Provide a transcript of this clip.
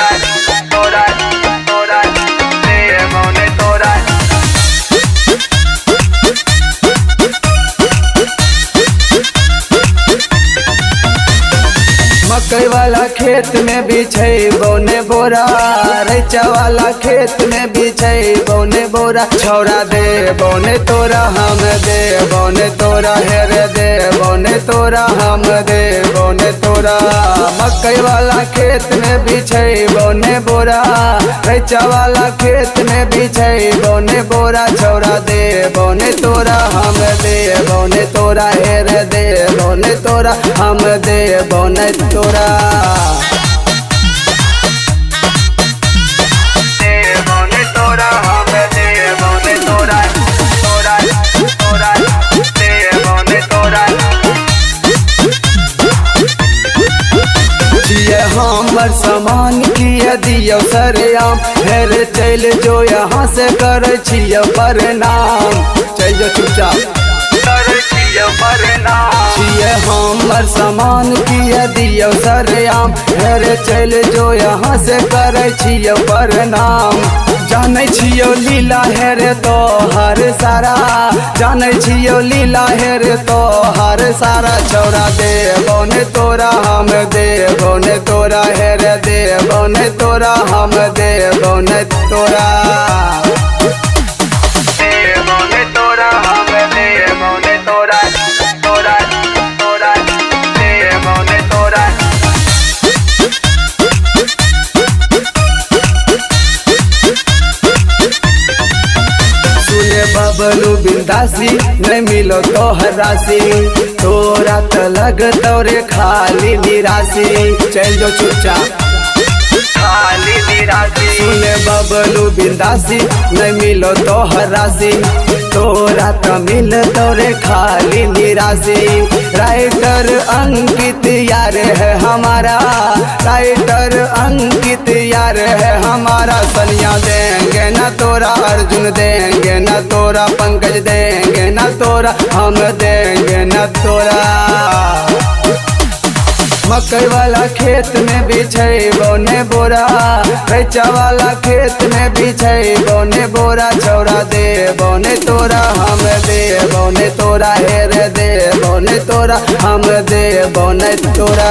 तोरा तोरा तोरा दे बौने तोरा। मकई वाला खेत में बिछै बौने बोरा, रैचा वाला खेत में बिछै बौने बोरा। छौरा दे बौने तोरा हम दे बौने तोरा, हेर दे बौने तोरा हम दे बौने तोरा। मकई वाला खेत में बिछै बौने बोरा, रैचा वाला खेत में बिछै बौने बोरा। छौरा दे बौने तोरा हम दे बौने तोरा, हेर दे बौने तोरा हम दे बौने तोरा। दे बौने तोरा हम दे बौने तोरा तोरा तोरा दे बौने तोरा। हमर सामान किया दियो सरेआम, हेर चल जो यहाँ से कर छियो प्रणाम। चल जो चुपचाप कर छियो प्रणाम। हमर सामान किया दियो सरेआम, हेर चल जो यहाँ से कर छियो प्रणाम। जानै छियो लीला हेर तो हर सारा, जानै छियो लीला हेर तो हर सारा। छौरा दे बौने तोरा हम दे बौने तोरा, हेर दे बौने तोरा हम दे बौने तोरा। दे बौने तोरा हम दे बौने तोरा तोरा तोरा दे बौने तोरा। बबलू बिंदासी नहीं मिलो तोहर राशि, तोरा त लग तोरे खाली निराशी। चल जो चुपचाप खाली निराशी। सुने बबलू बिंदासी नहीं मिलो तोहर राशि, तोरा त मिल तोरे खाली निराशी। राइटर अंकित यार है हमारा, राइटर अंकित यार है हमारा। सनिया देंगे ना तोरा, अर्जुन देंगे ना तोरा, पंकज देंगे ना तोरा, हम देंगे ना तोरा। मकई वाला खेत में बिछै बौने बोरा, रैचा वाला खेत में बिछै बौने बोरा। छौरा दे बौने तोरा हम दे बौने तोरा, हेर दे बौने तोरा हम दे बौने तोरा।